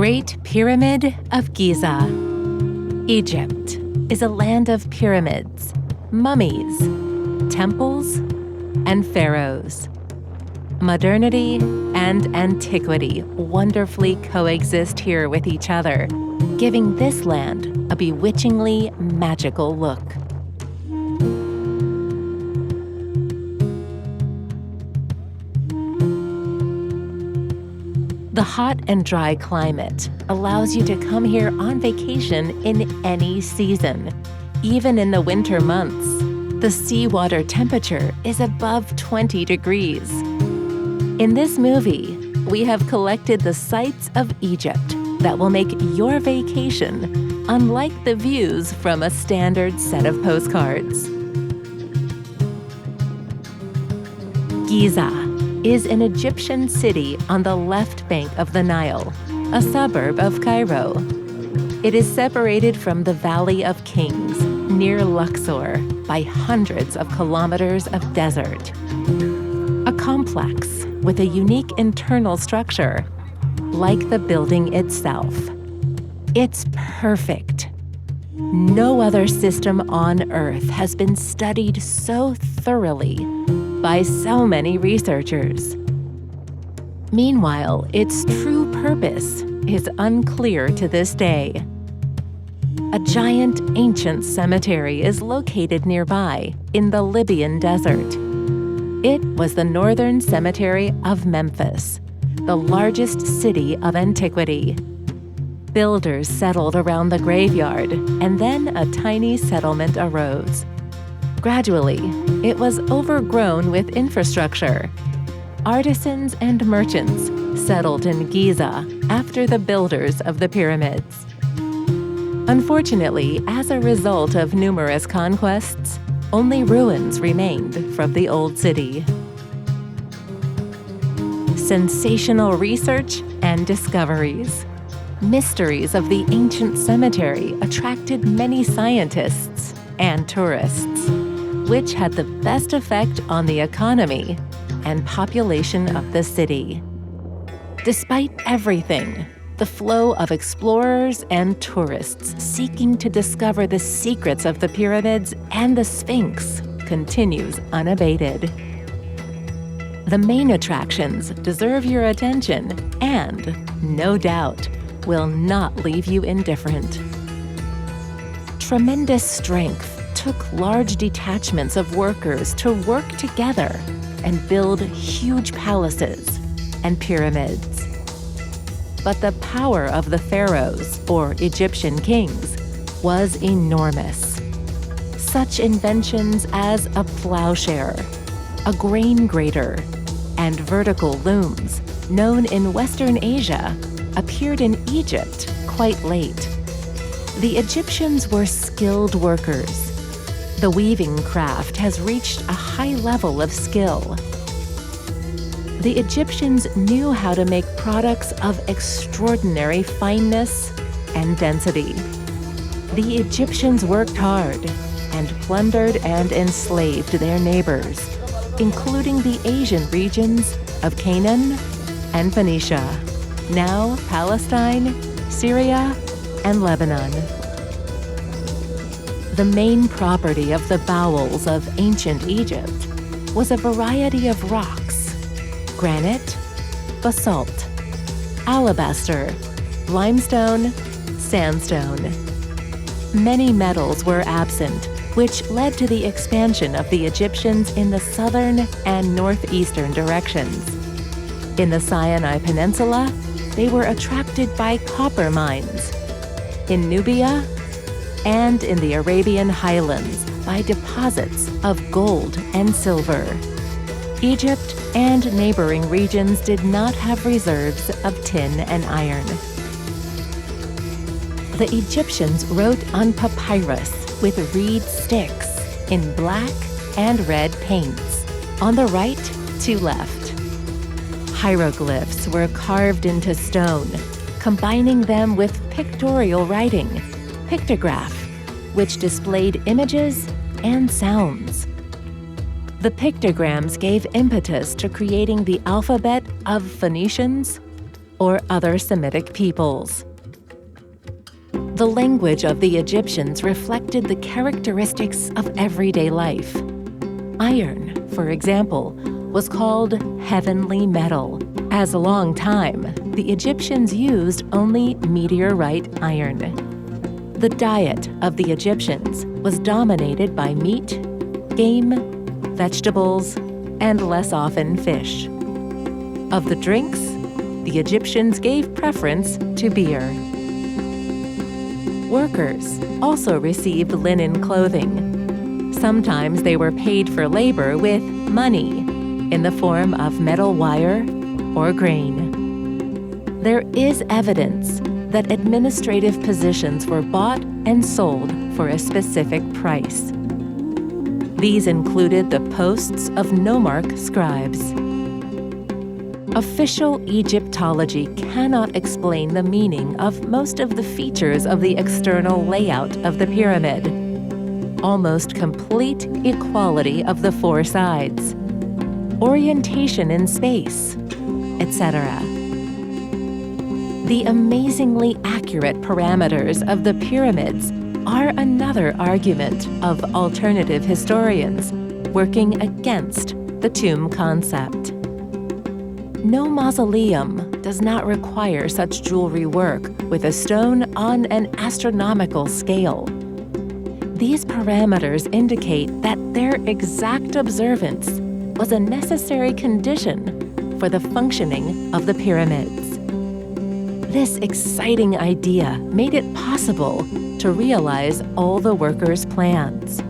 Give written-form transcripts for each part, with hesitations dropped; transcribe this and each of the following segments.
Great Pyramid of Giza. Egypt is a land of pyramids, mummies, temples, and pharaohs. Modernity and antiquity wonderfully coexist here with each other, giving this land a bewitchingly magical look. The hot and dry climate allows you to come here on vacation in any season. Even in the winter months, the seawater temperature is above 20 degrees. In this movie, we have collected the sights of Egypt that will make your vacation unlike the views from a standard set of postcards. Giza is an Egyptian city on the left bank of the Nile, a suburb of Cairo. It is separated from the Valley of Kings, near Luxor, by hundreds of kilometers of desert. A complex with a unique internal structure, like the building itself. It's perfect. No other system on Earth has been studied so thoroughly by so many researchers. Meanwhile, its true purpose is unclear to this day. A giant ancient cemetery is located nearby in the Libyan desert. It was the northern cemetery of Memphis, the largest city of antiquity. Builders settled around the graveyard, and then a tiny settlement arose. Gradually, it was overgrown with infrastructure. Artisans and merchants settled in Giza after the builders of the pyramids. Unfortunately, as a result of numerous conquests, only ruins remained from the old city. Sensational research and discoveries. Mysteries of the ancient cemetery attracted many scientists and tourists, which had the best effect on the economy and population of the city. Despite everything, the flow of explorers and tourists seeking to discover the secrets of the pyramids and the Sphinx continues unabated. The main attractions deserve your attention and, no doubt, will not leave you indifferent. Tremendous strength took large detachments of workers to work together and build huge palaces and pyramids. But the power of the pharaohs, or Egyptian kings, was enormous. Such inventions as a plowshare, a grain grater, and vertical looms, known in Western Asia, appeared in Egypt quite late. The Egyptians were skilled workers. The weaving craft has reached a high level of skill. The Egyptians knew how to make products of extraordinary fineness and density. The Egyptians worked hard and plundered and enslaved their neighbors, including the Asian regions of Canaan and Phoenicia, now Palestine, Syria, and Lebanon. The main property of the bowels of ancient Egypt was a variety of rocks: granite, basalt, alabaster, limestone, sandstone. Many metals were absent, which led to the expansion of the Egyptians in the southern and northeastern directions. In the Sinai Peninsula, they were attracted by copper mines. In Nubia, and in the Arabian highlands by deposits of gold and silver. Egypt and neighboring regions did not have reserves of tin and iron. The Egyptians wrote on papyrus with reed sticks in black and red paints, on the right to left. Hieroglyphs were carved into stone, combining them with pictorial writing, pictograph, which displayed images and sounds. The pictograms gave impetus to creating the alphabet of Phoenicians, or other Semitic peoples. The language of the Egyptians reflected the characteristics of everyday life. Iron, for example, was called heavenly metal, as a long time the Egyptians used only meteorite iron. The diet of the Egyptians was dominated by meat, game, vegetables, and less often fish. Of the drinks, the Egyptians gave preference to beer. Workers also received linen clothing. Sometimes they were paid for labor with money in the form of metal wire or grain. There is evidence that administrative positions were bought and sold for a specific price. These included the posts of nomarch scribes. Official Egyptology cannot explain the meaning of most of the features of the external layout of the pyramid. Almost complete equality of the four sides, orientation in space, etc. The amazingly accurate parameters of the pyramids are another argument of alternative historians working against the tomb concept. No mausoleum does not require such jewelry work with a stone on an astronomical scale. These parameters indicate that their exact observance was a necessary condition for the functioning of the pyramids. This exciting idea made it possible to realize all the workers' plans.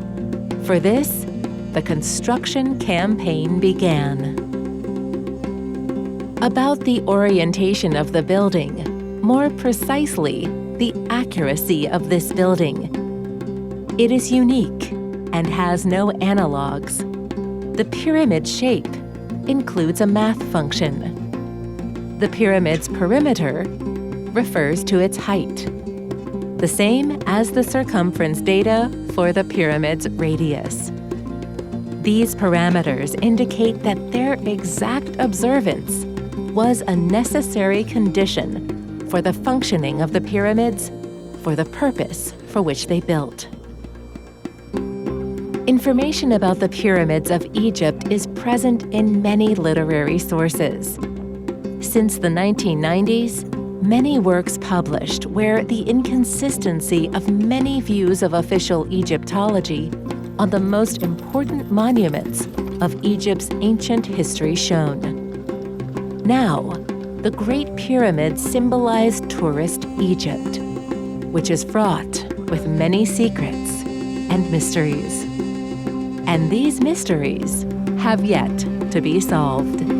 For this, the construction campaign began. About the orientation of the building, more precisely, the accuracy of this building. It is unique and has no analogs. The pyramid shape includes a math function. The pyramid's perimeter refers to its height, the same as the circumference data for the pyramid's radius. These parameters indicate that their exact observance was a necessary condition for the functioning of the pyramids for the purpose for which they built. Information about the pyramids of Egypt is present in many literary sources. Since the 1990s, many works published where the inconsistency of many views of official Egyptology on the most important monuments of Egypt's ancient history shown. Now, the Great Pyramids symbolize tourist Egypt, which is fraught with many secrets and mysteries. And these mysteries have yet to be solved.